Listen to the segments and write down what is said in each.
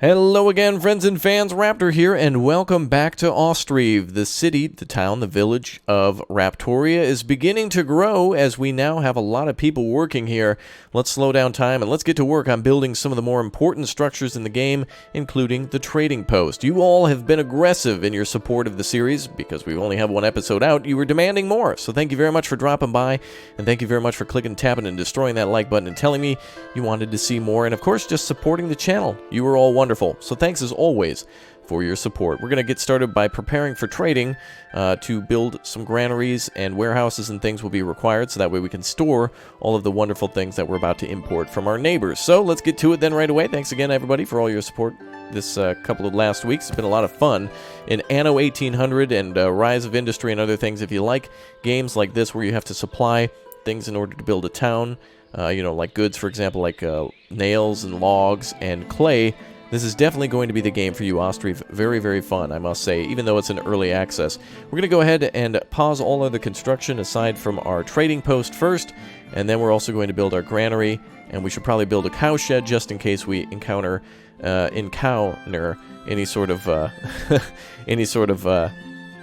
Hello again, friends and fans. Raptor here, and welcome back to Ostriv. The city, the town, the village of Raptoria is beginning to grow as we now have a lot of people working here. Let's slow down time and let's get to work on building some of the more important structures in the game, including the trading post. You all have been aggressive in your support of the series. Because we only have one episode out, you were demanding more. So thank you very much for dropping by, and thank you very much for clicking, tapping, and destroying that like button and telling me you wanted to see more, and of course just supporting the channel. You were all wonderful. So thanks as always for your support. We're going to get started by preparing for trading to build some granaries and warehouses, and things will be required so that way we can store all of the wonderful things that we're about to import from our neighbors. So let's get to it then right away. Thanks again everybody for all your support this couple of last weeks. It's been a lot of fun in Anno 1800 and Rise of Industry and other things. If you like games like this where you have to supply things in order to build a town, like goods, for example, like nails and logs and clay, this is definitely going to be the game for you, Ostriv. Very, very fun, I must say, even though it's in early access. We're going to go ahead and pause all other construction aside from our trading post first, and then we're also going to build our granary, and we should probably build a cow shed just in case we encounter any sort of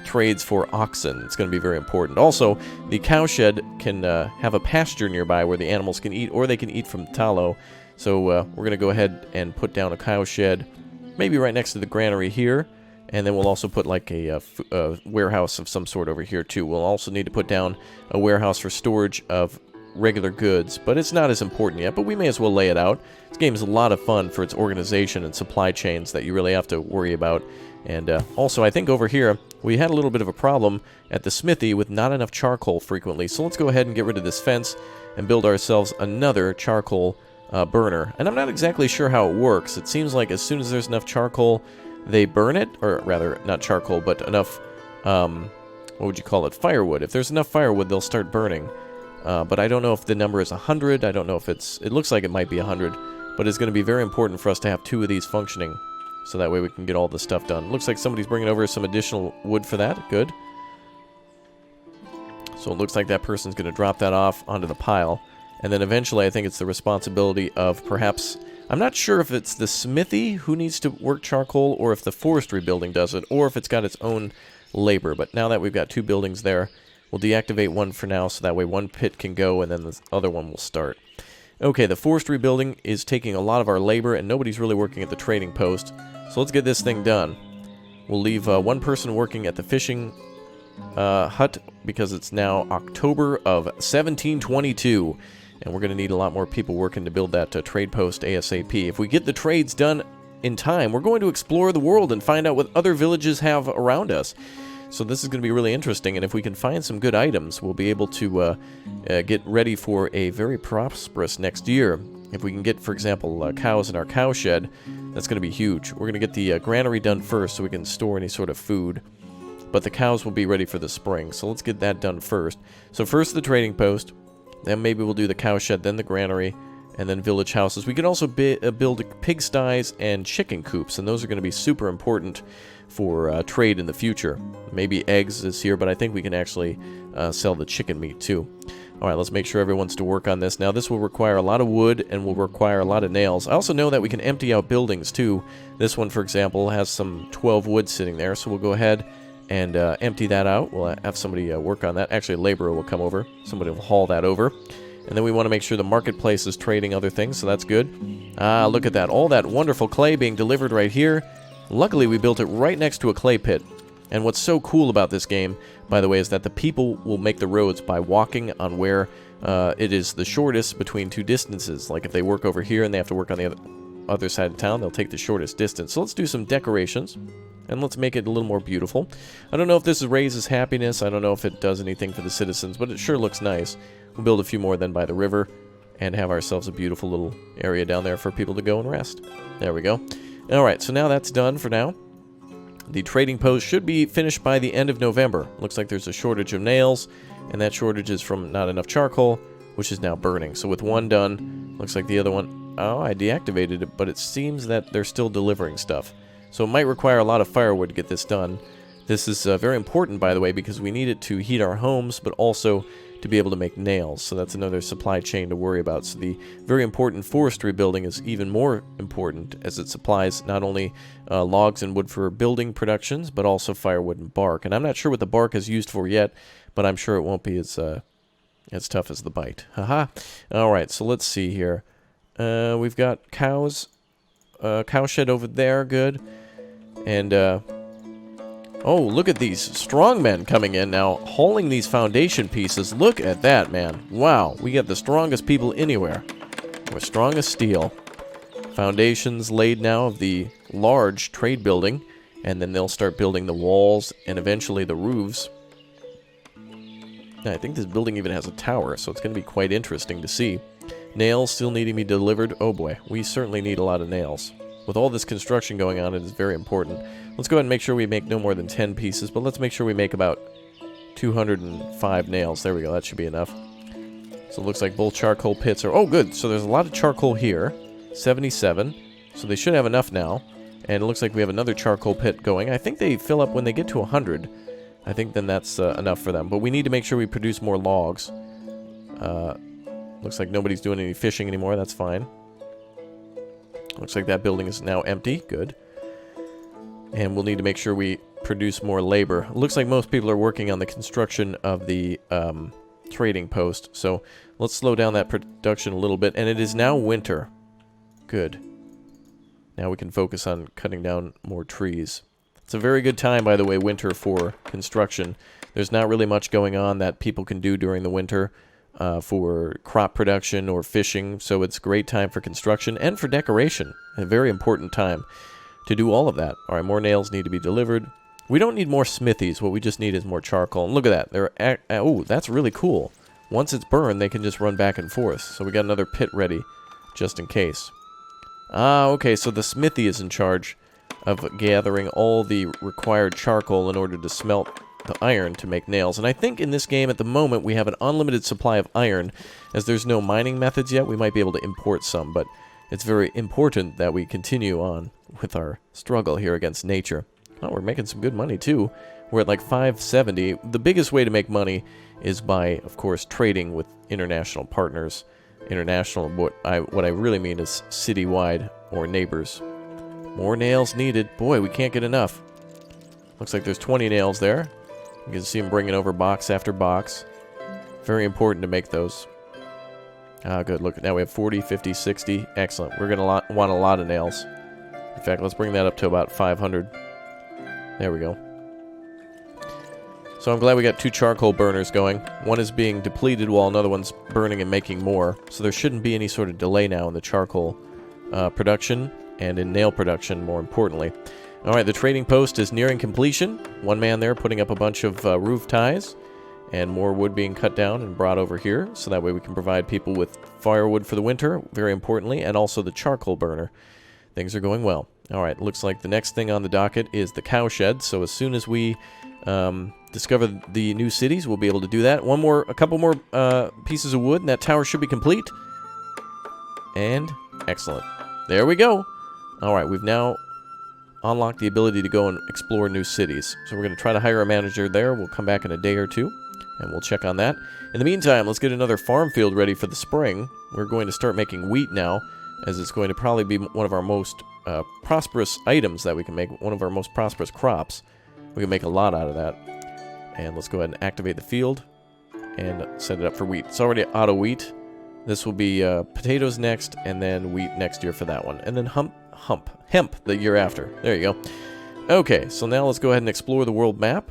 trades for oxen. It's going to be very important. Also, the cow shed can have a pasture nearby where the animals can eat, or they can eat from tallow. So we're going to go ahead and put down a cow shed, maybe right next to the granary here, and then we'll also put like a warehouse of some sort over here too. We'll also need to put down a warehouse for storage of regular goods, but it's not as important yet, but we may as well lay it out. This game is a lot of fun for its organization and supply chains that you really have to worry about. And also, I think over here, we had a little bit of a problem at the smithy with not enough charcoal frequently, so let's go ahead and get rid of this fence and build ourselves another charcoal burner. And I'm not exactly sure how it works. It seems like as soon as there's enough charcoal, they burn it, or rather, not charcoal, but enough, what would you call it, firewood. If there's enough firewood, they'll start burning. But I don't know if the number is 100. I don't know if it looks like it might be 100, but it's going to be very important for us to have 2 of these functioning, so that way we can get all this stuff done. Looks like somebody's bringing over some additional wood for that. Good. So it looks like that person's going to drop that off onto the pile. And then eventually I think it's the responsibility of perhaps, I'm not sure if it's the smithy who needs to work charcoal, or if the forestry building does it, or if it's got its own labor. But now that we've got 2 buildings there, we'll deactivate one for now, so that way one pit can go and then the other one will start. Okay, the forestry building is taking a lot of our labor, and nobody's really working at the trading post. So let's get this thing done. We'll leave one person working at the fishing hut, because it's now October of 1722. And we're going to need a lot more people working to build that trade post ASAP. If we get the trades done in time, we're going to explore the world and find out what other villages have around us. So this is going to be really interesting, and if we can find some good items, we'll be able to get ready for a very prosperous next year. If we can get, for example, cows in our cow shed, that's going to be huge. We're going to get the granary done first so we can store any sort of food. But the cows will be ready for the spring, so let's get that done first. So first the trading post, then maybe we'll do the cow shed, then the granary, and then village houses. We could also build pigsties and chicken coops, and those are going to be super important for trade in the future. Maybe eggs is here, but I think we can actually sell the chicken meat too. Alright, let's make sure everyone's to work on this. Now this will require a lot of wood and will require a lot of nails. I also know that we can empty out buildings too. This one, for example, has some 12 wood sitting there, so we'll go ahead and empty that out. We'll have somebody work on that. Actually, a laborer will come over. Somebody will haul that over. And then we want to make sure the marketplace is trading other things, so that's good. Ah, look at that. All that wonderful clay being delivered right here. Luckily, we built it right next to a clay pit. And what's so cool about this game, by the way, is that the people will make the roads by walking on where it is the shortest between 2 distances. Like if they work over here and they have to work on the other side of town, they'll take the shortest distance. So let's do some decorations. And let's make it a little more beautiful. I don't know if this raises happiness. I don't know if it does anything for the citizens, but it sure looks nice. We'll build a few more then by the river and have ourselves a beautiful little area down there for people to go and rest. There we go. Alright, so now that's done for now. The trading post should be finished by the end of November. Looks like there's a shortage of nails, and that shortage is from not enough charcoal, which is now burning. So with one done, looks like the other one... Oh, I deactivated it, but it seems that they're still delivering stuff. So it might require a lot of firewood to get this done. This is very important, by the way, because we need it to heat our homes, but also to be able to make nails. So that's another supply chain to worry about. So the very important forestry building is even more important, as it supplies not only logs and wood for building productions, but also firewood and bark. And I'm not sure what the bark is used for yet, but I'm sure it won't be as tough as the bite. Haha. All right, so let's see here. We've got cows. Cow shed over there, good. And oh, look at these strong men coming in now, hauling these foundation pieces. Look at that, man. Wow, we got the strongest people anywhere. We're strong as steel. Foundations laid now of the large trade building, and then they'll start building the walls and eventually the roofs. I think this building even has a tower, so it's going to be quite interesting to see. Nails still needing to be delivered. Oh boy, we certainly need a lot of nails. With all this construction going on, it is very important. Let's go ahead and make sure we make no more than 10 pieces, but let's make sure we make about 205 nails. There we go, that should be enough. So it looks like both charcoal pits are... Oh, good, so there's a lot of charcoal here. 77, so they should have enough now. And it looks like we have another charcoal pit going. I think they fill up when they get to 100. I think then that's enough for them. But we need to make sure we produce more logs. Looks like nobody's doing any fishing anymore, that's fine. Looks like that building is now empty. Good. And we'll need to make sure we produce more labor. It looks like most people are working on the construction of the trading post. So let's slow down that production a little bit. And it is now winter. Good. Now we can focus on cutting down more trees. It's a very good time, by the way, winter for construction. There's not really much going on that people can do during the winter. For crop production or fishing, so it's a great time for construction and for decoration. A very important time to do all of that. Alright, more nails need to be delivered. We don't need more smithies, what we just need is more charcoal. And look at that, oh, that's really cool. Once it's burned, they can just run back and forth. So we got another pit ready, just in case. Ah, okay, so the smithy is in charge of gathering all the required charcoal in order to smelt the iron to make nails. And I think in this game at the moment we have an unlimited supply of iron. As there's no mining methods yet, we might be able to import some, but it's very important that we continue on with our struggle here against nature. Oh, we're making some good money too. We're at like 570. The biggest way to make money is by, of course, trading with international partners. International, what I really mean is citywide or neighbors. More nails needed. Boy, we can't get enough. Looks like there's 20 nails there. You can see them bringing over box after box. Very important to make those. Ah, good. Look, now we have 40, 50, 60. Excellent. We're going to want a lot of nails. In fact, let's bring that up to about 500. There we go. So I'm glad we got 2 charcoal burners going. One is being depleted while another one's burning and making more. So there shouldn't be any sort of delay now in the charcoal production and in nail production, more importantly. Alright, the trading post is nearing completion. One man there putting up a bunch of roof ties. And more wood being cut down and brought over here. So that way we can provide people with firewood for the winter, very importantly. And also the charcoal burner. Things are going well. Alright, looks like the next thing on the docket is the cow shed. So as soon as we discover the new cities, we'll be able to do that. A couple more pieces of wood, and that tower should be complete. And excellent. There we go. Alright, we've now unlock the ability to go and explore new cities. So we're going to try to hire a manager there. We'll come back in a day or two, and we'll check on that. In the meantime, let's get another farm field ready for the spring. We're going to start making wheat now, as it's going to probably be one of our most prosperous items that we can make, one of our most prosperous crops. We can make a lot out of that. And let's go ahead and activate the field and set it up for wheat. It's already auto wheat. This will be potatoes next, and then wheat next year for that one. And then hemp the year after. There you go. Okay, so now let's go ahead and explore the world map.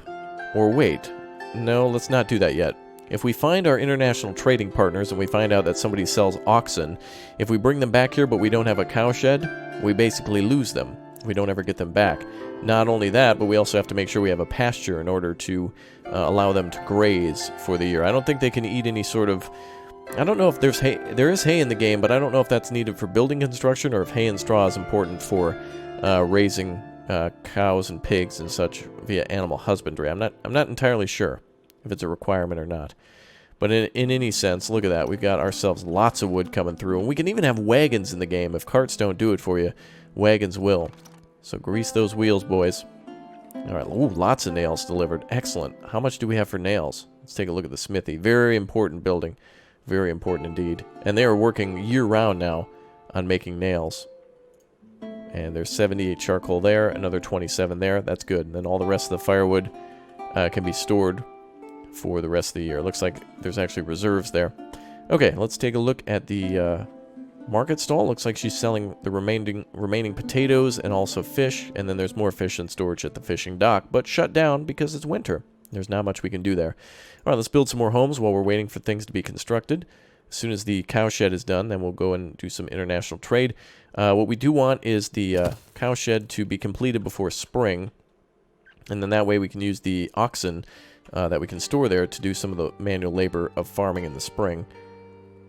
Or wait. No, let's not do that yet. If we find our international trading partners and we find out that somebody sells oxen, if we bring them back here but we don't have a cow shed, we basically lose them. We don't ever get them back. Not only that, but we also have to make sure we have a pasture in order to allow them to graze for the year. I don't think they can eat any sort of... I don't know if there's hay. There is hay in the game, but I don't know if that's needed for building construction or if hay and straw is important for raising cows and pigs and such via animal husbandry. I'm not entirely sure if it's a requirement or not. But in any sense, look at that. We've got ourselves lots of wood coming through. And we can even have wagons in the game. If carts don't do it for you, wagons will. So grease those wheels, boys. Alright, ooh, lots of nails delivered. Excellent. How much do we have for nails? Let's take a look at the smithy. Very important building. Very important indeed. And they are working year-round now on making nails. And there's 78 charcoal there, another 27 there. That's good. And then all the rest of the firewood can be stored for the rest of the year. Looks like there's actually reserves there. Okay, let's take a look at the market stall. Looks like she's selling the remaining potatoes and also fish. And then there's more fish in storage at the fishing dock, but shut down because it's winter. There's not much we can do there. All right, let's build some more homes while we're waiting for things to be constructed. As soon as the cow shed is done, then we'll go and do some international trade. What we do want is the cow shed to be completed before spring. And then that way we can use the oxen that we can store there to do some of the manual labor of farming in the spring.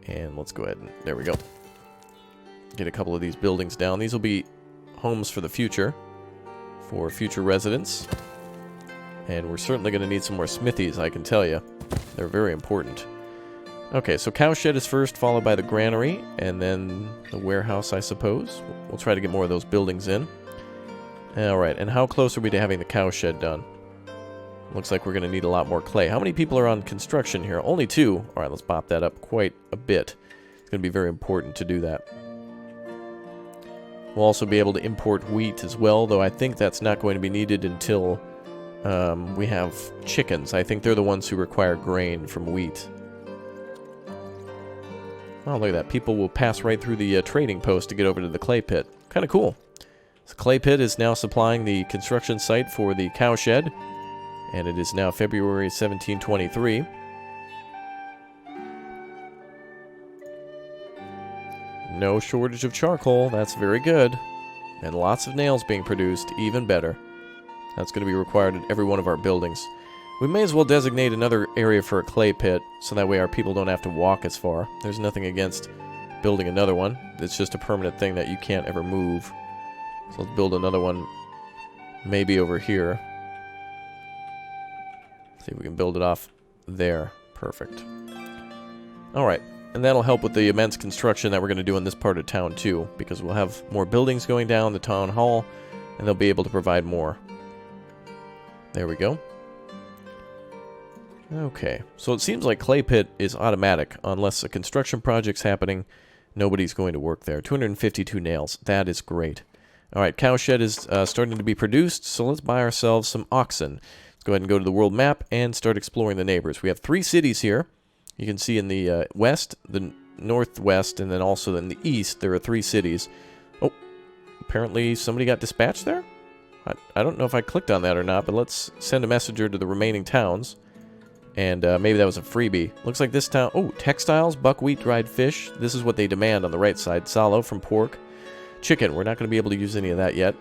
And let's go ahead and, there we go. Get a couple of these buildings down. These will be homes for the future, for future residents. And we're certainly going to need some more smithies, I can tell you. They're very important. Okay, so cow shed is first, followed by the granary, and then the warehouse, I suppose. We'll try to get more of those buildings in. Alright, and how close are we to having the cow shed done? Looks like we're going to need a lot more clay. How many people are on construction here? Only 2. Alright, let's bop that up quite a bit. It's going to be very important to do that. We'll also be able to import wheat as well, though I think that's not going to be needed until we have chickens. I think they're the ones who require grain from wheat. Oh, look at that. People will pass right through the trading post to get over to the clay pit. Kind of cool. The clay pit is now supplying the construction site for the cow shed. And it is now February 1723. No shortage of charcoal. That's very good. And lots of nails being produced. Even better. That's going to be required at every one of our buildings. We may as well designate another area for a clay pit, so that way our people don't have to walk as far. There's nothing against building another one. It's just a permanent thing that you can't ever move. So let's build another one, maybe over here. See if we can build it off there. Perfect. Alright, and that'll help with the immense construction that we're going to do in this part of town too, because we'll have more buildings going down, the town hall, and they'll be able to provide more. There we go. Okay, so it seems like clay pit is automatic. Unless a construction project's happening, nobody's going to work there. 252 nails. That is great. Alright, cow shed is starting to be produced, so let's buy ourselves some oxen. Let's go ahead and go to the world map and start exploring the neighbors. We have 3 cities here. You can see in the west, the northwest, and then also in the east, there are 3 cities. Oh, apparently somebody got dispatched there? I don't know if I clicked on that or not, but let's send a messenger to the remaining towns. And maybe that was a freebie. Looks like this town... Oh, textiles, buckwheat, dried fish. This is what they demand on the right side. Salo from pork. Chicken. We're not going to be able to use any of that yet.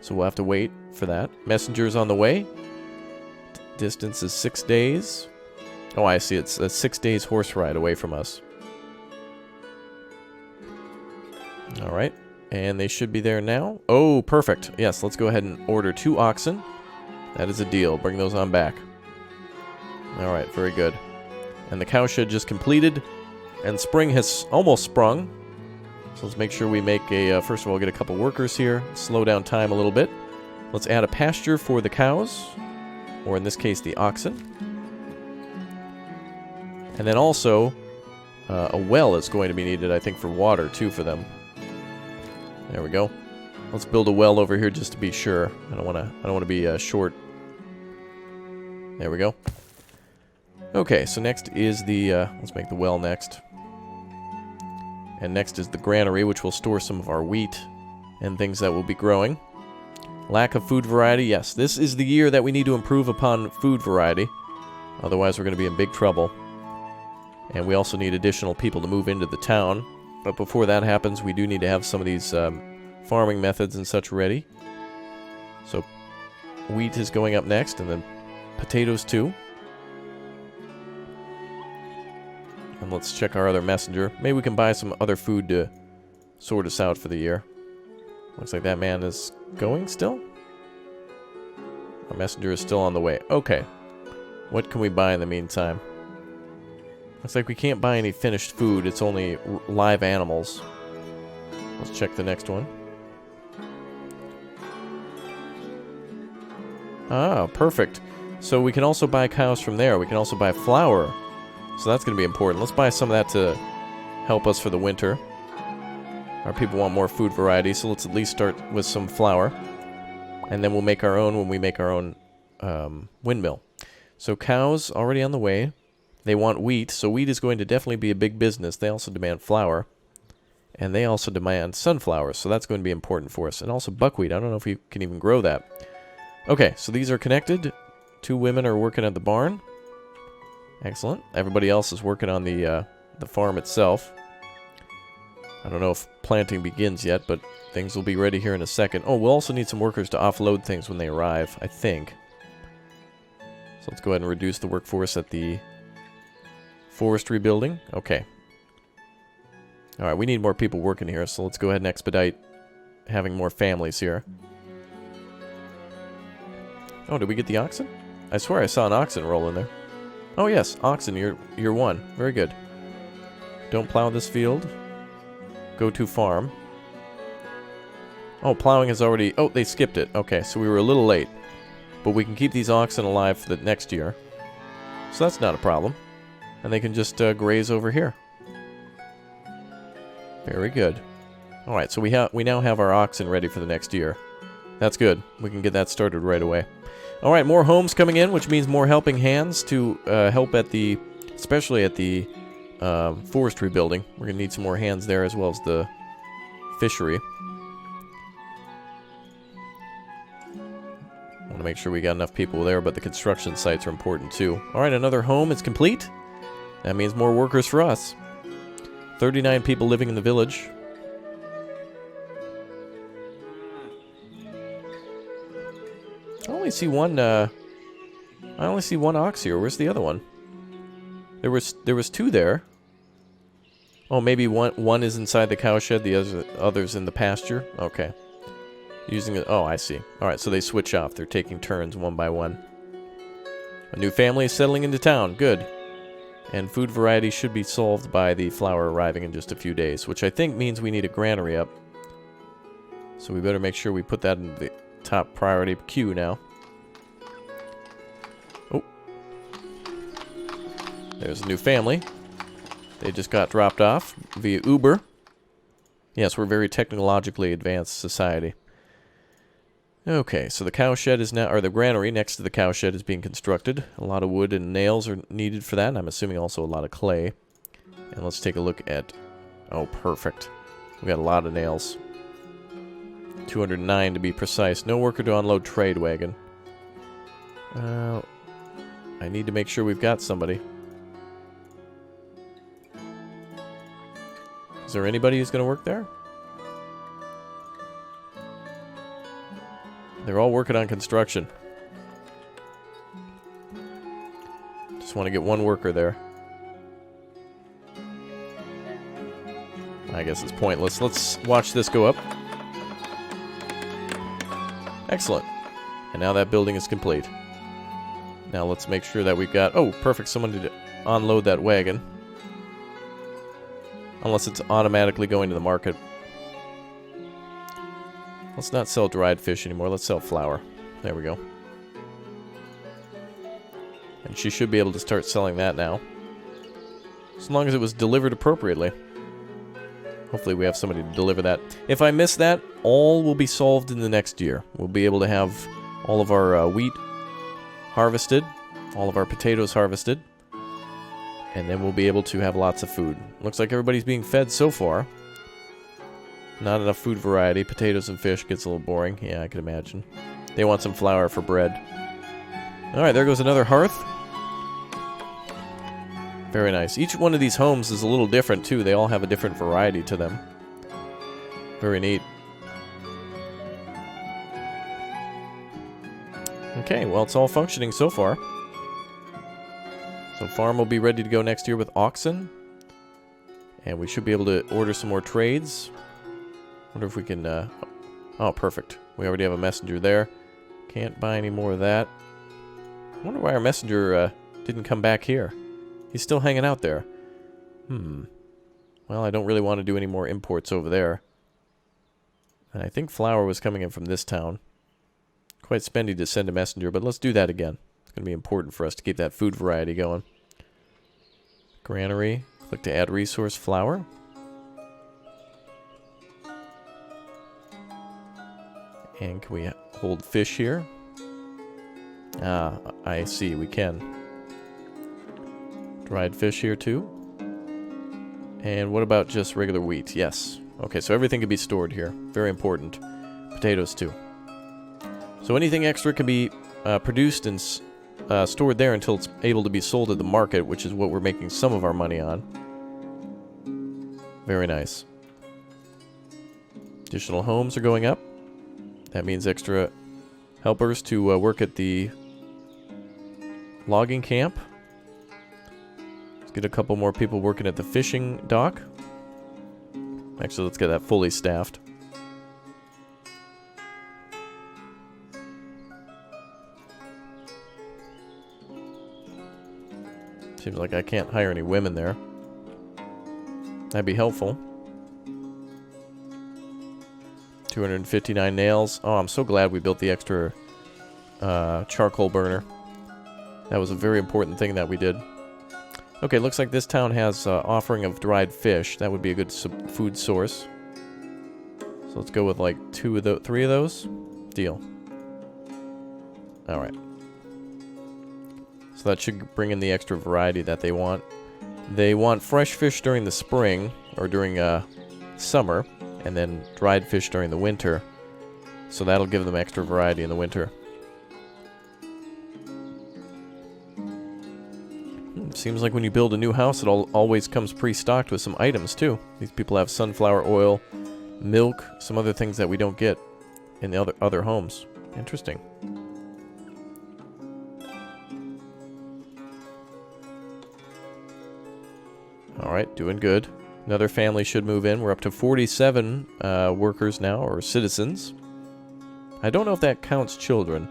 So we'll have to wait for that. Messenger's on the way. Distance is 6 days. Oh, I see. It's a 6 days horse ride away from us. Alright. And they should be there now. Oh, perfect. Yes, let's go ahead and order 2 oxen. That is a deal. Bring those on back. Alright, very good. And the cow shed just completed. And spring has almost sprung. So let's make sure we make a... first of all, get a couple workers here. Slow down time a little bit. Let's add a pasture for the cows. Or in this case, the oxen. And then also, a well is going to be needed, I think, for water, too, for them. There we go. Let's build a well over here just to be sure. I don't want to be short. There we go. Okay, so next is the, let's make the well next. And next is the granary, which will store some of our wheat and things that will be growing. Lack of food variety, yes. This is the year that we need to improve upon food variety. Otherwise, we're going to be in big trouble. And we also need additional people to move into the town. But before that happens, we do need to have some of these farming methods and such ready. So, wheat is going up next, and then potatoes too. And let's check our other messenger. Maybe we can buy some other food to sort us out for the year. Looks like that man is going still. Our messenger is still on the way. Okay. What can we buy in the meantime? Looks like we can't buy any finished food. It's only live animals. Let's check the next one. Ah, perfect. So we can also buy cows from there. We can also buy flour. So that's going to be important. Let's buy some of that to help us for the winter. Our people want more food variety, so let's at least start with some flour. And then we'll make our own when we make our own windmill. So cows already on the way. They want wheat, so wheat is going to definitely be a big business. They also demand flour. And they also demand sunflowers, so that's going to be important for us. And also buckwheat. I don't know if you can even grow that. Okay, so these are connected. 2 women are working at the barn. Excellent. Everybody else is working on the farm itself. I don't know if planting begins yet, but things will be ready here in a second. Oh, we'll also need some workers to offload things when they arrive, I think. So let's go ahead and reduce the workforce at the forestry building. Okay. Alright, we need more people working here, so let's go ahead and expedite having more families here. Oh, did we get the oxen? I swear I saw an oxen roll in there. Oh yes, oxen, you're 1. Very good. Don't plow this field. Go to farm. Oh, plowing is already... Oh, they skipped it. Okay, so we were a little late. But we can keep these oxen alive for the next year. So that's not a problem. And they can just graze over here. Very good. Alright, so we now have our oxen ready for the next year. That's good. We can get that started right away. Alright, more homes coming in, which means more helping hands to help at the... especially at the forestry building. We're going to need some more hands there as well as the fishery. I want to make sure we got enough people there, but the construction sites are important too. Alright, another home is complete. That means more workers for us. 39 people living in the village. I only see one ox here. Where's the other one? There was 2 there. Oh, maybe one is inside the cowshed, the other's in the pasture. Okay. Using it. Oh, I see. Alright, so they switch off. They're taking turns one by one. A new family is settling into town. Good. And food variety should be solved by the flour arriving in just a few days, which I think means we need a granary up. So we better make sure we put that in the top priority queue now. Oh. There's a new family. They just got dropped off via Uber. Yes, we're a very technologically advanced society. Okay, so the cowshed is now, or the granary next to the cowshed is being constructed. A lot of wood and nails are needed for that, and I'm assuming also a lot of clay. And let's take a look at... Oh, perfect. We got a lot of nails. 209 to be precise. No worker to unload trade wagon. I need to make sure we've got somebody. Is there anybody who's going to work there? They're all working on construction. Just want to get one worker there. I guess it's pointless. Let's watch this go up. Excellent. And now that building is complete. Now let's make sure that we've got... Oh, perfect. Someone to unload that wagon. Unless it's automatically going to the market. Let's not sell dried fish anymore. Let's sell flour. There we go. And she should be able to start selling that now. As long as it was delivered appropriately. Hopefully we have somebody to deliver that. If I miss that, all will be solved in the next year. We'll be able to have all of our wheat harvested. All of our potatoes harvested. And then we'll be able to have lots of food. Looks like everybody's being fed so far. Not enough food variety. Potatoes and fish gets a little boring. Yeah, I can imagine. They want some flour for bread. Alright, there goes another hearth. Very nice. Each one of these homes is a little different, too. They all have a different variety to them. Very neat. Okay, well, it's all functioning so far. So farm will be ready to go next year with oxen. And we should be able to order some more trades. Wonder if we can... Oh, perfect. We already have a messenger there. Can't buy any more of that. I wonder why our messenger didn't come back here. He's still hanging out there. Well, I don't really want to do any more imports over there. And I think flour was coming in from this town. quite spendy to send a messenger, but let's do that again. It's going to be important for us to keep that food variety going. Granary. Click to add resource flour. And can we hold fish here? Ah, I see, we can. Dried fish here too. And what about just regular wheat? Yes. Okay, so everything can be stored here. Very important. Potatoes too. So anything extra can be produced and stored there until it's able to be sold at the market, which is what we're making some of our money on. Very nice. Additional homes are going up. That means extra helpers to work at the logging camp. Let's get a couple more people working at the fishing dock. Actually, let's get that fully staffed. Seems like I can't hire any women there. That'd be helpful. 259 nails. Oh, I'm so glad we built the extra charcoal burner. That was a very important thing that we did. Okay, looks like this town has offering of dried fish. That would be a good food source. So let's go with like 3 of those. Deal. Alright. So that should bring in the extra variety that they want. They want fresh fish during the spring, or during summer, and then dried fish during the winter. So that'll give them extra variety in the winter. Seems like when you build a new house, it always comes pre-stocked with some items too. These people have sunflower oil, milk, some other things that we don't get in the other homes. Interesting. Alright, doing good. Another family should move in. We're up to 47 workers now, or citizens. I don't know if that counts children.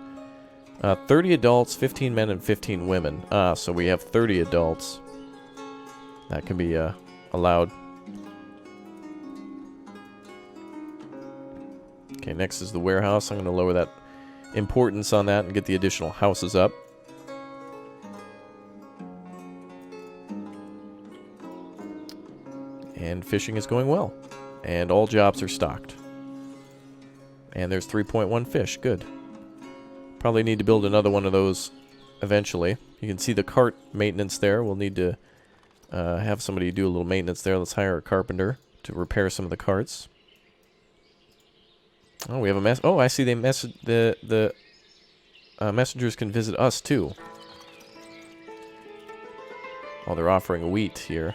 30 adults, 15 men, and 15 women. So we have 30 adults. That can be allowed. Okay, next is the warehouse. I'm going to lower that importance on that and get the additional houses up. And fishing is going well. And all jobs are stocked. And there's 3.1 fish. Good. Probably need to build another one of those eventually. You can see the cart maintenance there. We'll need to have somebody do a little maintenance there. Let's hire a carpenter to repair some of the carts. Oh, we have a mess. Oh, I see. They the messengers can visit us too. Oh, they're offering wheat here.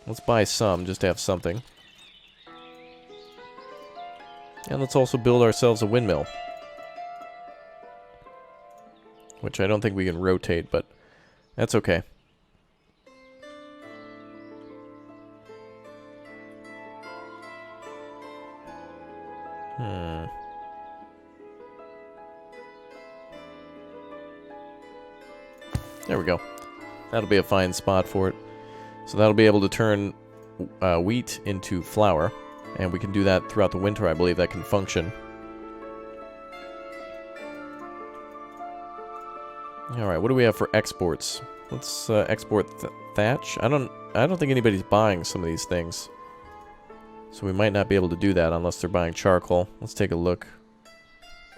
Let's buy some just to have something. And let's also build ourselves a windmill. Which I don't think we can rotate, but that's okay. There we go. That'll be a fine spot for it. So that'll be able to turn wheat into flour. And we can do that throughout the winter, I believe that can function. Alright, what do we have for exports? Let's export thatch. I don't think anybody's buying some of these things. So we might not be able to do that unless they're buying charcoal. Let's take a look.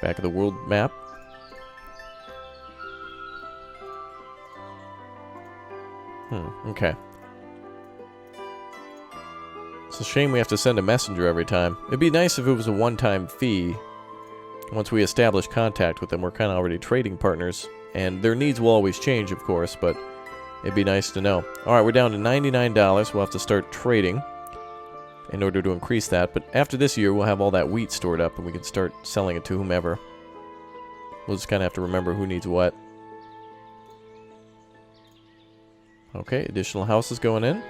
Back at the world map. Okay. It's a shame we have to send a messenger every time. It'd be nice if it was a one-time fee. Once we establish contact with them, we're kind of already trading partners. And their needs will always change, of course, but it'd be nice to know. Alright, we're down to $99. We'll have to start trading in order to increase that. But after this year, we'll have all that wheat stored up, and we can start selling it to whomever. We'll just kind of have to remember who needs what. Okay, additional houses going in.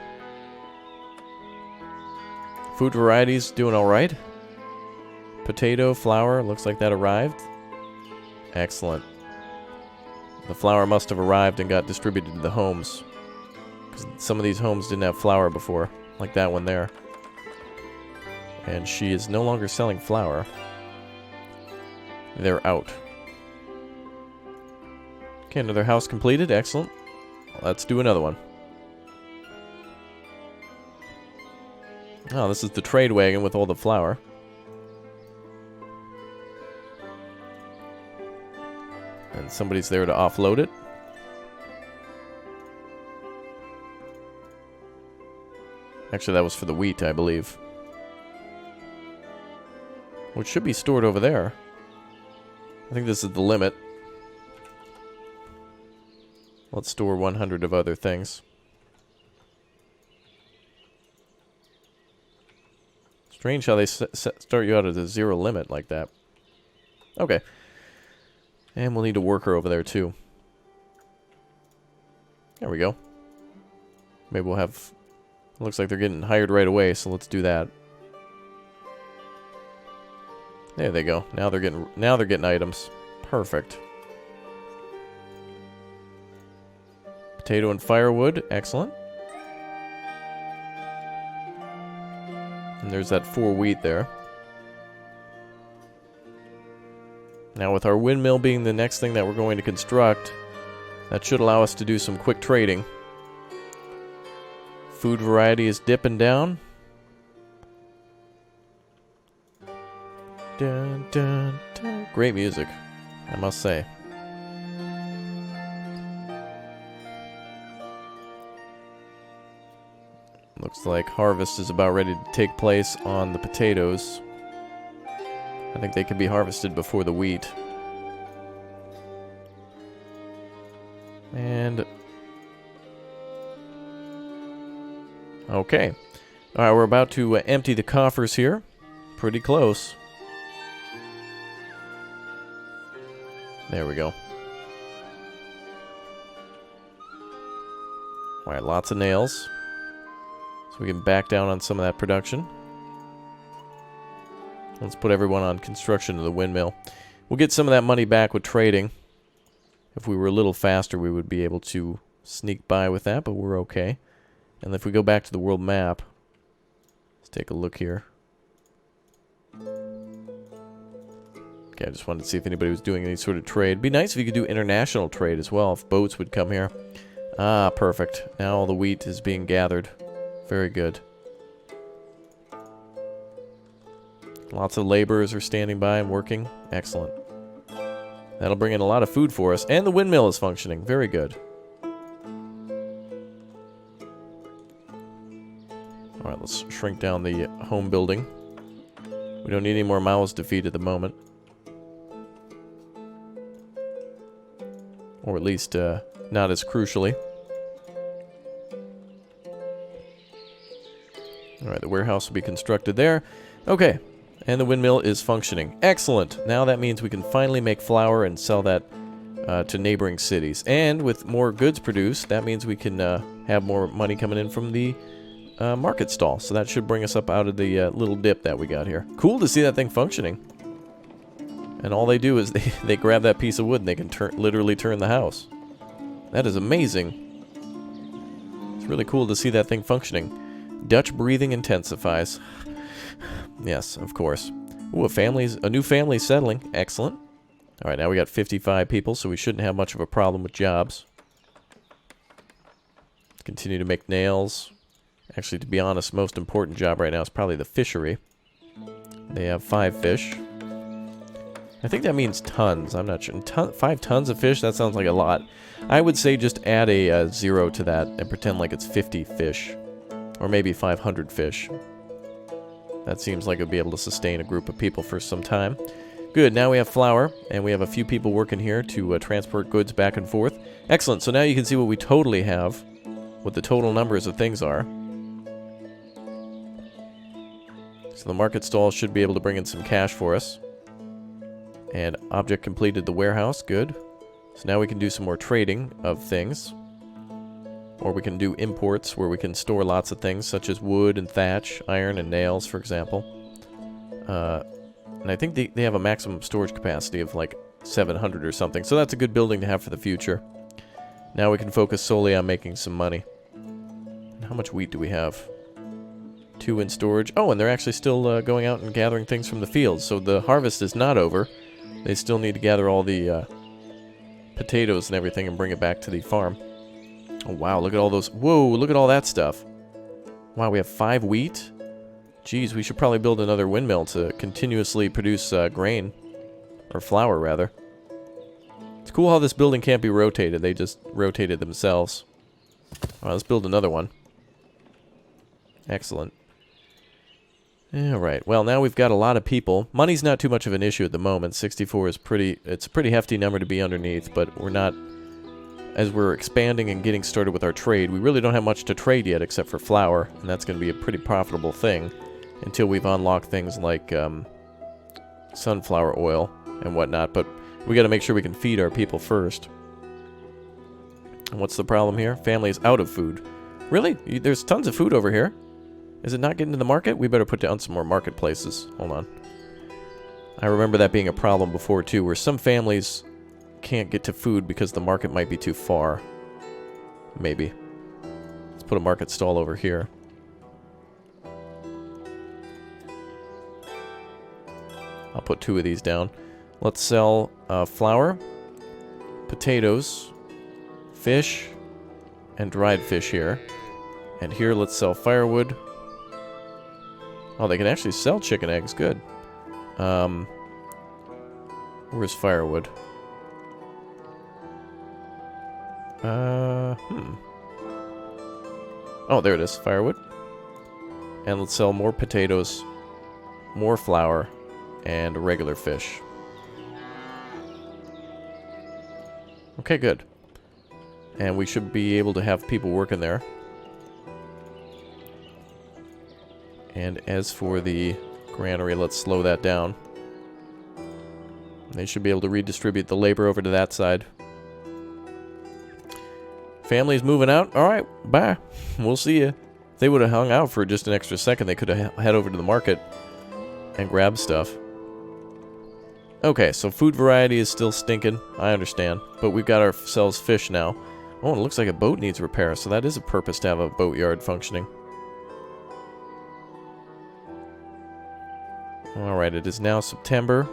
Food varieties doing alright. Potato, flour, looks like that arrived. Excellent. The flour must have arrived and got distributed to the homes. Because some of these homes didn't have flour before, like that one there. And she is no longer selling flour. They're out. Okay, another house completed. Excellent. Let's do another one. Oh, this is the trade wagon with all the flour. And somebody's there to offload it. Actually, that was for the wheat, I believe. Which should be stored over there. I think this is the limit. Let's store 100 of other things. Strange how they start you out at a zero limit like that. Okay. And we'll need a worker over there too. There we go. Maybe we'll have... Looks like they're getting hired right away, so let's do that. There they go. Now they're getting items. Perfect. Potato and firewood. Excellent. And there's that 4 wheat there. Now with our windmill being the next thing that we're going to construct, that should allow us to do some quick trading. Food variety is dipping down. Dun, dun, dun. Great music, I must say. Looks like harvest is about ready to take place on the potatoes. I think they can be harvested before the wheat. And... okay. Alright, we're about to empty the coffers here. Pretty close. There we go. Alright, lots of nails. So we can back down on some of that production. Let's put everyone on construction of the windmill. We'll get some of that money back with trading. If we were a little faster, we would be able to sneak by with that, but we're okay. And if we go back to the world map, let's take a look here. Okay, I just wanted to see if anybody was doing any sort of trade. It'd be nice if you could do international trade as well, if boats would come here. Ah, perfect. Now all the wheat is being gathered. Very good. Lots of laborers are standing by and working. Excellent. That'll bring in a lot of food for us. And the windmill is functioning. Very good. Alright, let's shrink down the home building. We don't need any more mouths to feed at the moment. Or at least, not as crucially. Alright, the warehouse will be constructed there. Okay, and the windmill is functioning. Excellent! Now that means we can finally make flour and sell that to neighboring cities. And with more goods produced, that means we can have more money coming in from the market stall. So that should bring us up out of the little dip that we got here. Cool to see that thing functioning. And all they do is they grab that piece of wood and they can literally turn the house. That is amazing. It's really cool to see that thing functioning. Dutch breathing intensifies. Yes, of course. Ooh, a new family settling. Excellent. Alright, now we got 55 people, so we shouldn't have much of a problem with jobs. Let's continue to make nails. Actually, to be honest, most important job right now is probably the fishery. They have 5 fish. I think that means tons. I'm not sure. 5 tons of fish? That sounds like a lot. I would say just add a 0 to that and pretend like it's 50 fish. Or maybe 500 fish. That seems like it would be able to sustain a group of people for some time. Good, now we have flour, and we have a few people working here to transport goods back and forth. Excellent, so now you can see what we totally have, what the total numbers of things are. So the market stall should be able to bring in some cash for us. And object completed the warehouse, good. So now we can do some more trading of things. Or we can do imports where we can store lots of things such as wood and thatch, iron and nails, for example. And I think they have a maximum storage capacity of like 700 or something. So that's a good building to have for the future. Now we can focus solely on making some money. And how much wheat do we have? 2 in storage. Oh, and they're actually still going out and gathering things from the fields. So the harvest is not over. They still need to gather all the potatoes and everything and bring it back to the farm. Oh, wow, look at all those. Whoa, look at all that stuff. Wow, we have 5 wheat? Geez, we should probably build another windmill to continuously produce grain. Or flour, rather. It's cool how this building can't be rotated. They just rotated themselves. Alright, let's build another one. Excellent. Alright, well, now we've got a lot of people. Money's not too much of an issue at the moment. 64 is it's a pretty hefty number to be underneath, but we're not... As we're expanding and getting started with our trade, we really don't have much to trade yet except for flour, and that's going to be a pretty profitable thing until we've unlocked things like sunflower oil and whatnot, but we got to make sure we can feed our people first. And what's the problem here? Family is out of food. Really? There's tons of food over here. Is it not getting to the market? We better put down some more marketplaces. Hold on. I remember that being a problem before too, where some families can't get to food because the market might be too far. Maybe. Let's put a market stall over here. I'll put 2 of these down. Let's sell flour, potatoes, fish, and dried fish here. And here let's sell firewood. Oh, they can actually sell chicken eggs. Good. Where's firewood? Oh, there it is. Firewood. And let's sell more potatoes, more flour, and regular fish. Okay, good. And we should be able to have people working there. And as for the granary, let's slow that down. They should be able to redistribute the labor over to that side. Family's moving out? Alright, bye. We'll see you. If they would have hung out for just an extra second, they could have head over to the market and grab stuff. Okay, so food variety is still stinking. I understand. But we've got ourselves fish now. Oh, and it looks like a boat needs repair, so that is a purpose to have a boatyard functioning. Alright, it is now September.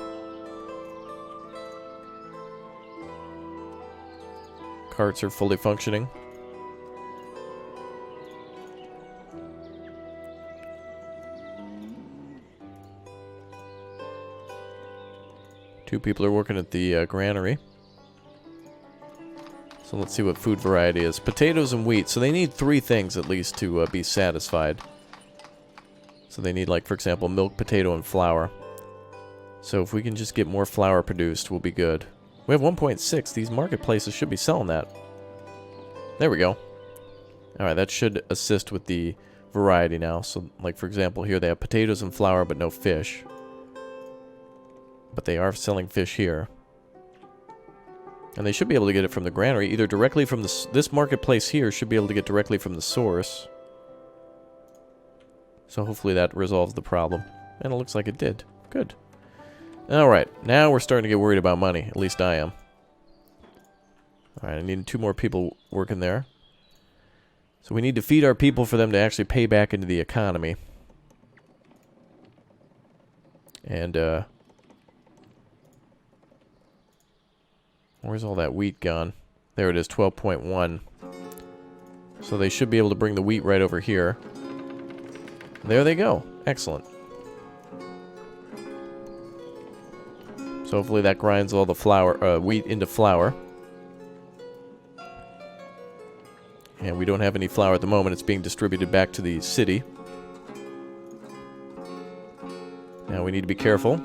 Carts are fully functioning. Two people are working at the granary. So let's see what food variety is. Potatoes and wheat. So they need 3 things at least to be satisfied. So they need, like, for example, milk, potato, and flour. So if we can just get more flour produced, we'll be good. We have 1.6. These marketplaces should be selling that. There we go. Alright, that should assist with the variety now. So, like, for example, here they have potatoes and flour, but no fish. But they are selling fish here. And they should be able to get it from the granary, either directly from this marketplace here should be able to get directly from the source. So hopefully that resolves the problem. And it looks like it did. Good. Alright, now we're starting to get worried about money. At least I am. Alright, I need 2 more people working there. So we need to feed our people for them to actually pay back into the economy. And, where's all that wheat gone? There it is, 12.1. So they should be able to bring the wheat right over here. There they go. Excellent. So hopefully that grinds all the flour, wheat into flour. And we don't have any flour at the moment. It's being distributed back to the city. Now we need to be careful.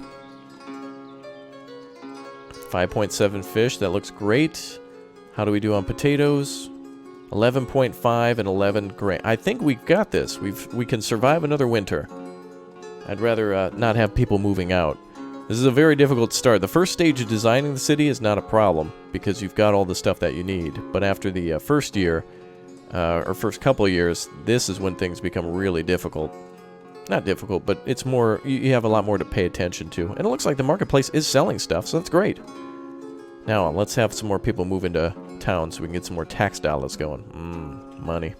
5.7 fish. That looks great. How do we do on potatoes? 11.5 and 11 grain. I think we've got this. We can survive another winter. I'd rather not have people moving out. This is a very difficult start. The first stage of designing the city is not a problem because you've got all the stuff that you need. But after the first year, or first couple of years, this is when things become really difficult. Not difficult, but it's more, you have a lot more to pay attention to. And it looks like the marketplace is selling stuff, so that's great. Now, let's have some more people move into town so we can get some more tax dollars going. Money.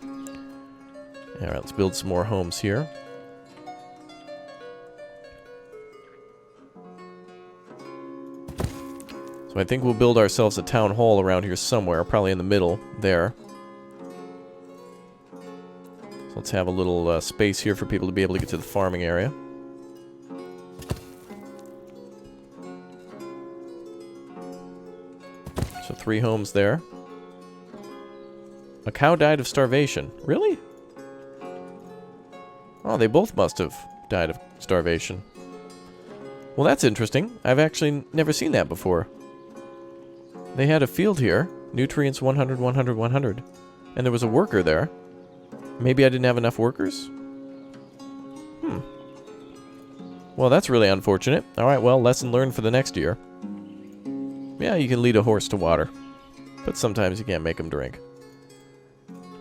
Alright, let's build some more homes here. So I think we'll build ourselves a town hall around here somewhere, probably in the middle there. So let's have a little space here for people to be able to get to the farming area. So 3 homes there. A cow died of starvation. Really? Oh, they both must have died of starvation. Well, that's interesting. I've actually never seen that before. They had a field here. Nutrients 100, 100, 100. And there was a worker there. Maybe I didn't have enough workers? Well, that's really unfortunate. Alright, well, lesson learned for the next year. Yeah, you can lead a horse to water. But sometimes you can't make him drink.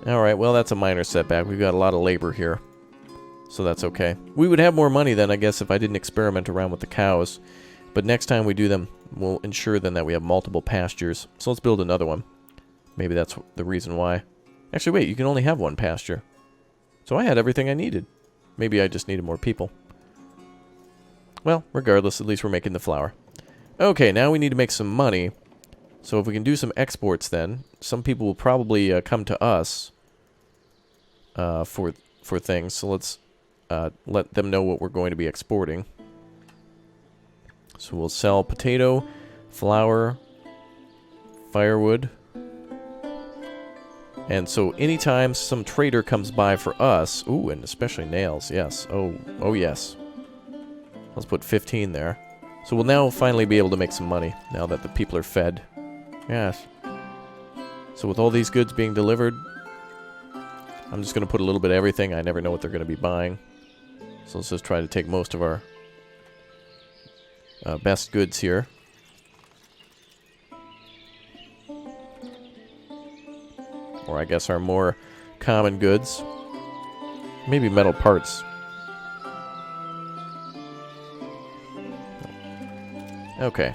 Alright, well, that's a minor setback. We've got a lot of labor here. So that's okay. We would have more money then, I guess, if I didn't experiment around with the cows. But next time we do them, we'll ensure then that we have multiple pastures. So let's build another one. Maybe that's the reason why. Actually, wait, you can only have one pasture. So I had everything I needed. Maybe I just needed more people. Well, regardless, at least we're making the flour. Okay, now we need to make some money. So if we can do some exports then, some people will probably come to us for things. So let's let them know what we're going to be exporting. So we'll sell potato, flour, firewood. And so anytime some trader comes by for us, ooh, and especially nails, yes. Oh yes. Let's put 15 there. So we'll now finally be able to make some money now that the people are fed. Yes. So with all these goods being delivered, I'm just going to put a little bit of everything. I never know what they're going to be buying. So let's just try to take most of our best goods here. Or I guess our more common goods. Maybe metal parts. Okay.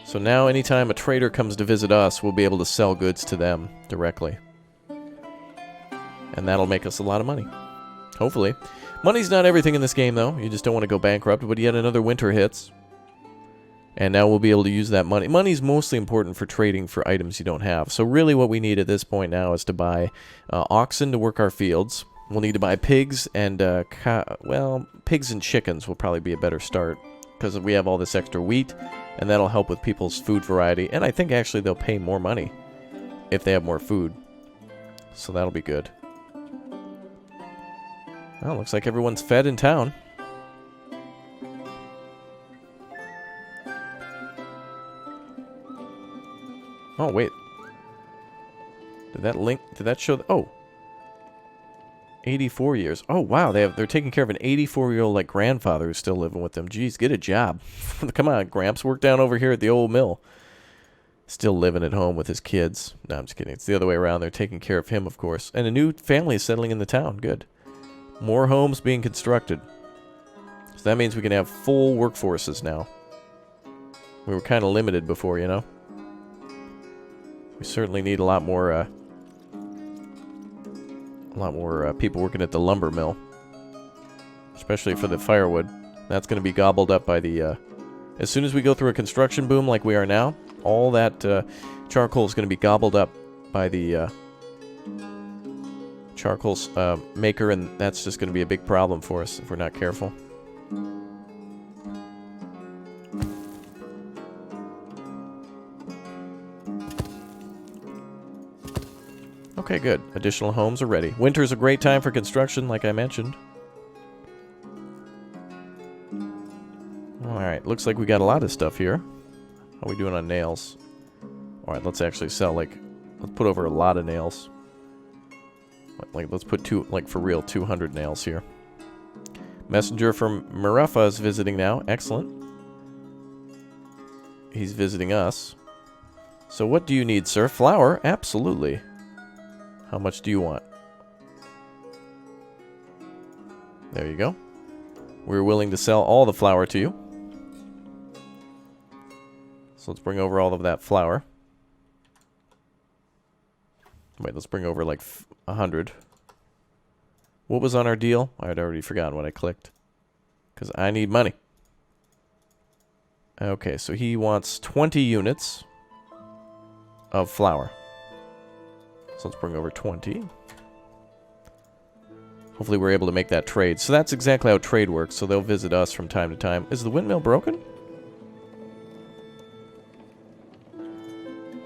So now anytime a trader comes to visit us, we'll be able to sell goods to them directly. And that'll make us a lot of money. Hopefully. Money's not everything in this game, though. You just don't want to go bankrupt. But yet another winter hits. And now we'll be able to use that money. Money's mostly important for trading for items you don't have. So really what we need at this point now is to buy oxen to work our fields. We'll need to buy pigs and, well, pigs and chickens will probably be a better start. Because we have all this extra wheat. And that'll help with people's food variety. And I think actually they'll pay more money if they have more food. So that'll be good. Well, looks like everyone's fed in town. Oh, wait. Did that link... Did that show... Oh. 84 years. Oh, wow. They're taking care of an 84-year-old, like, grandfather who's still living with them. Jeez, get a job. Come on, Gramps. Work down over here at the old mill. Still living at home with his kids. No, I'm just kidding. It's the other way around. They're taking care of him, of course. And a new family is settling in the town. Good. More homes being constructed. So that means we can have full workforces now. We were kind of limited before, you know? We certainly need a lot more people working at the lumber mill. Especially for the firewood. That's going to be gobbled up by the... as soon as we go through a construction boom like we are now, all that charcoal is going to be gobbled up by the charcoal maker, and that's just going to be a big problem for us if we're not careful. Okay, good. Additional homes are ready. Winter's a great time for construction, like I mentioned. Alright, looks like we got a lot of stuff here. How are we doing on nails? Alright, let's actually sell, like... Let's put over a lot of nails. Like, let's put for real, 200 nails here. Messenger from Marafa is visiting now. Excellent. He's visiting us. So what do you need, sir? Flour? Absolutely. How much do you want? There you go. We're willing to sell all the flour to you. So let's bring over all of that flour. Wait, let's bring over like 100. What was on our deal? I'd already forgotten what I clicked. Because I need money. Okay, so he wants 20 units of flour. So let's bring over 20. Hopefully we're able to make that trade. So that's exactly how trade works. So they'll visit us from time to time. Is the windmill broken?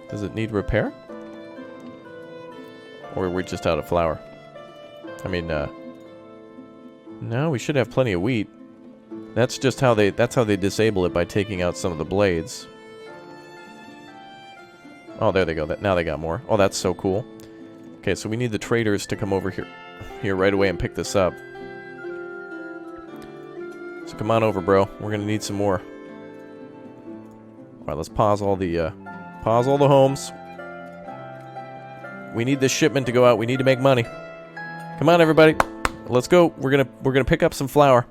Does it need repair? Or are we just out of flour? I mean, no, we should have plenty of wheat. That's just how they disable it, by taking out some of the blades. Oh, there they go. Now they got more. Oh, that's so cool. Okay, so we need the traders to come over here right away and pick this up. So come on over, bro. We're gonna need some more. All right, let's pause all the homes. We need this shipment to go out. We need to make money. Come on, everybody. Let's go. We're gonna pick up some flour.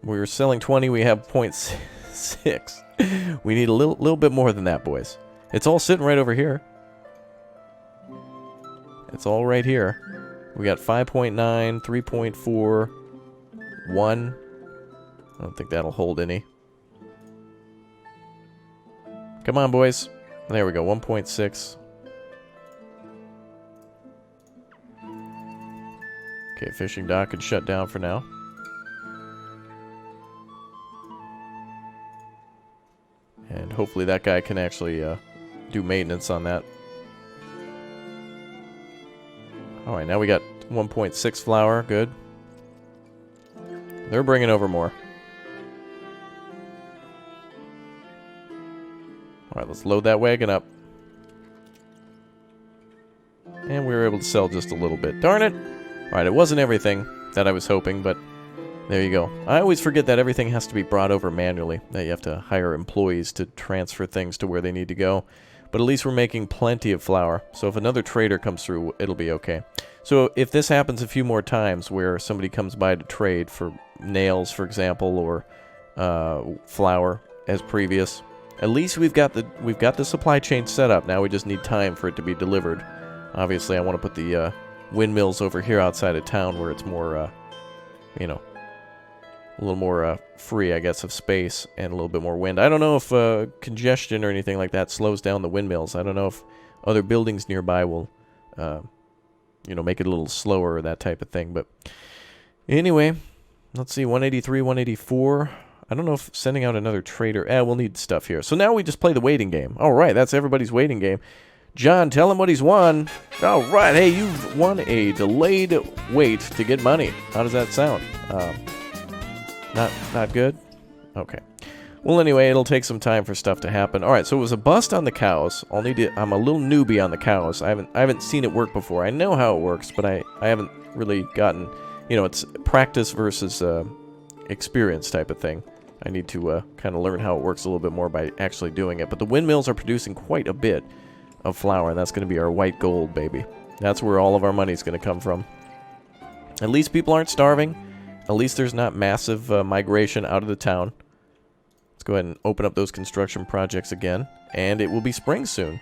We were selling 20. We have 0.6. We need a little bit more than that, boys. It's all sitting right over here. It's all right here. We got 5.9, 3.4, 1. I don't think that'll hold any. Come on, boys. There we go, 1.6. Okay, fishing dock can shut down for now. And hopefully that guy can actually do maintenance on that. Alright, now we got 1.6 flour. Good. They're bringing over more. Alright, let's load that wagon up. And we were able to sell just a little bit. Darn it! Alright, it wasn't everything that I was hoping, but there you go. I always forget that everything has to be brought over manually. That you have to hire employees to transfer things to where they need to go. But at least we're making plenty of flour. So if another trader comes through, it'll be okay. So if this happens a few more times where somebody comes by to trade for nails, for example, or flour as previous, at least we've got the supply chain set up. Now we just need time for it to be delivered. Obviously, I want to put the windmills over here outside of town where it's more, you know, a little more free, I guess, of space and a little bit more wind. I don't know if congestion or anything like that slows down the windmills. I don't know if other buildings nearby will, you know, make it a little slower or that type of thing. But anyway, let's see, 183, 184. I don't know if sending out another trader... we'll need stuff here. So now we just play the waiting game. All right, that's everybody's waiting game. John, tell him what he's won. All right, hey, you've won a delayed wait to get money. How does that sound? Not good? Okay. Well, anyway, it'll take some time for stuff to happen. All right, so it was a bust on the cows. I'm a little newbie on the cows. I haven't seen it work before. I know how it works, but I haven't really gotten... You know, it's practice versus experience type of thing. I need to kind of learn how it works a little bit more by actually doing it. But the windmills are producing quite a bit of flour, and that's going to be our white gold, baby. That's where all of our money's going to come from. At least people aren't starving. At least there's not massive migration out of the town. Let's go ahead and open up those construction projects again. And it will be spring soon.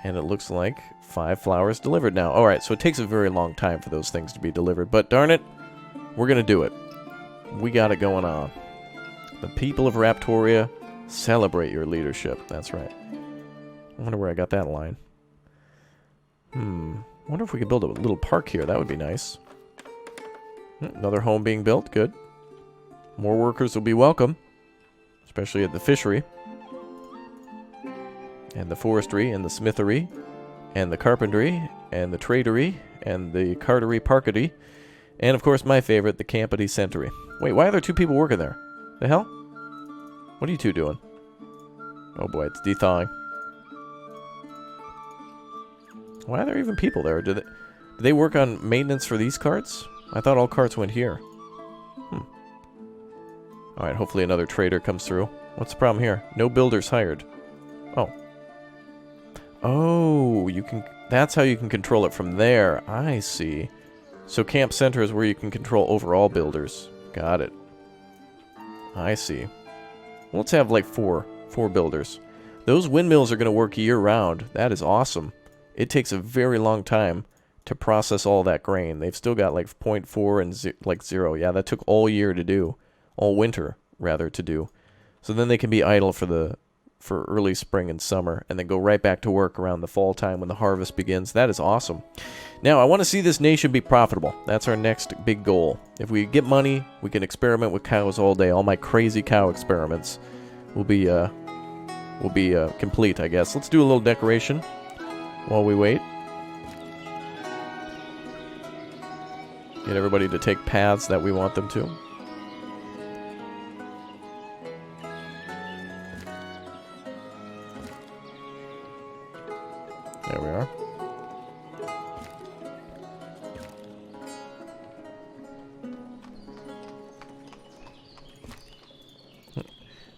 And it looks like 5 flours delivered now. Alright, so it takes a very long time for those things to be delivered. But darn it, we're going to do it. We got it going on. The people of Raptoria celebrate your leadership. That's right. I wonder where I got that line. I wonder if we could build a little park here. That would be nice. Another home being built. Good. More workers will be welcome. Especially at the fishery. And the forestry, and the smithery, and the carpentry, and the tradery, and the cartery parkery, and of course my favorite, the campity centery. Wait, why are there 2 people working there? The hell? What are you 2 doing? Oh boy, it's de-thawing. Why are there even people there? Do they work on maintenance for these carts? I thought all carts went here. Alright, hopefully another trader comes through. What's the problem here? No builders hired. Oh. Oh, you can... That's how you can control it from there. I see. So camp center is where you can control overall builders. Got it. I see. Well, let's have like 4 builders. Those windmills are going to work year-round. That is awesome. It takes a very long time to process all that grain. They've still got like 0.4 and like 0. Yeah, that took all year to do. All winter, rather, to do. So then they can be idle for early spring and summer, and then go right back to work around the fall time when the harvest begins. That is awesome. Now, I want to see this nation be profitable. That's our next big goal. If we get money, we can experiment with cows all day. All my crazy cow experiments will be complete, I guess. Let's do a little decoration while we wait. Get everybody to take paths that we want them to. There we are.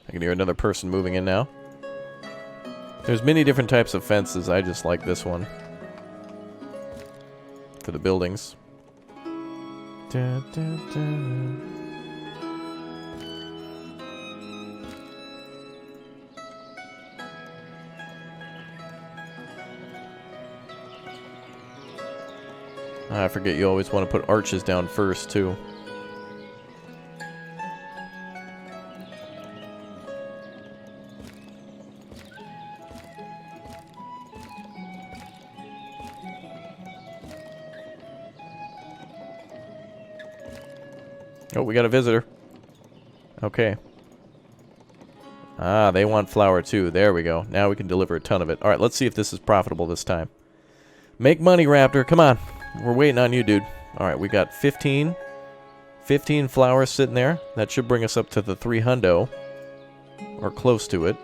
I can hear another person moving in now. There's many different types of fences. I just like this one for the buildings. Da, da, da. I forget you always want to put arches down first, too. Oh, we got a visitor. Okay. Ah, they want flour, too. There we go. Now we can deliver a ton of it. All right, let's see if this is profitable this time. Make money, Raptor. Come on. We're waiting on you, dude. All right, we got 15 flowers sitting there. That should bring us up to the 300, or close to it.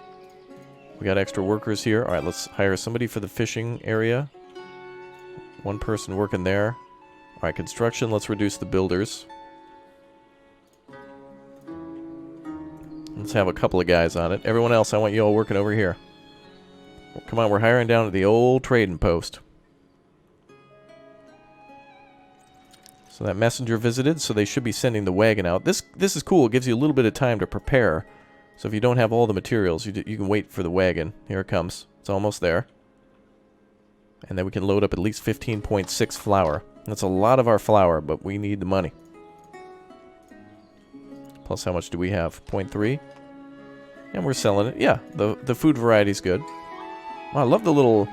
We got extra workers here. All right, let's hire somebody for the fishing area. One person working there. All right, construction. Let's reduce the builders. Let's have a couple of guys on it. Everyone else, I want you all working over here. Come on, we're hiring down at the old trading post. So that messenger visited, so they should be sending the wagon out. This is cool. It gives you a little bit of time to prepare. So if you don't have all the materials, you can wait for the wagon. Here it comes. It's almost there. And then we can load up at least 15.6 flour. That's a lot of our flour, but we need the money. Plus, how much do we have? 0.3. And we're selling it. Yeah, the food variety's good. Oh, I love the little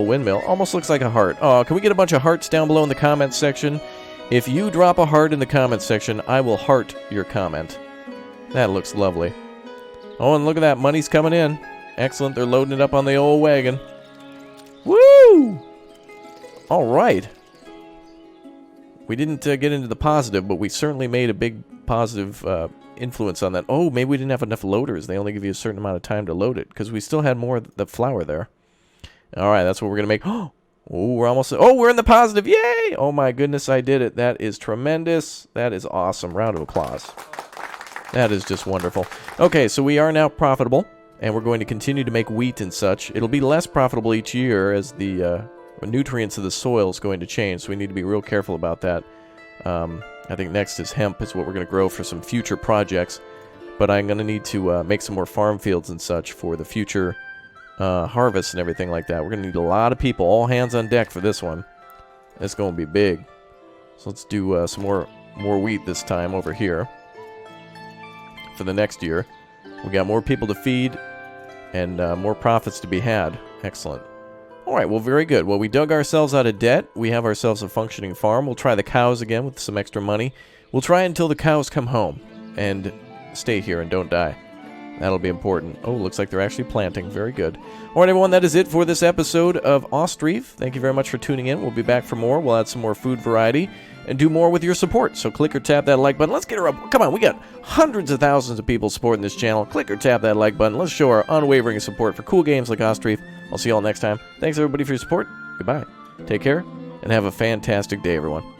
windmill. Almost looks like a heart. Oh, can we get a bunch of hearts down below in the comments section? If you drop a heart in the comments section, I will heart your comment. That looks lovely. Oh, and look at that. Money's coming in. Excellent. They're loading it up on the old wagon. Woo! All right. We didn't get into the positive, but we certainly made a big positive influence on that. Oh, maybe we didn't have enough loaders. They only give you a certain amount of time to load it, because we still had more of the flour there. All right, that's what we're going to make. Oh, we're almost... Oh, we're in the positive. Yay! Oh, my goodness, I did it. That is tremendous. That is awesome. Round of applause. That is just wonderful. Okay, so we are now profitable, and we're going to continue to make wheat and such. It'll be less profitable each year as the nutrients of the soil is going to change, so we need to be real careful about that. I think next is hemp is what we're going to grow for some future projects, but I'm going to need to make some more farm fields and such for the future harvest and everything like that. We're going to need a lot of people, all hands on deck for this one. It's going to be big. So let's do some more wheat this time over here for the next year. We got more people to feed and more profits to be had. Excellent. All right, well, very good. Well, we dug ourselves out of debt. We have ourselves a functioning farm. We'll try the cows again with some extra money. We'll try until the cows come home and stay here and don't die. That'll be important. Oh, looks like they're actually planting. Very good. All right, everyone, that is it for this episode of Ostriv. Thank you very much for tuning in. We'll be back for more. We'll add some more food variety and do more with your support. So click or tap that like button. Let's get her up. Come on, we got hundreds of thousands of people supporting this channel. Click or tap that like button. Let's show our unwavering support for cool games like Ostriv. I'll see you all next time. Thanks, everybody, for your support. Goodbye. Take care, and have a fantastic day, everyone.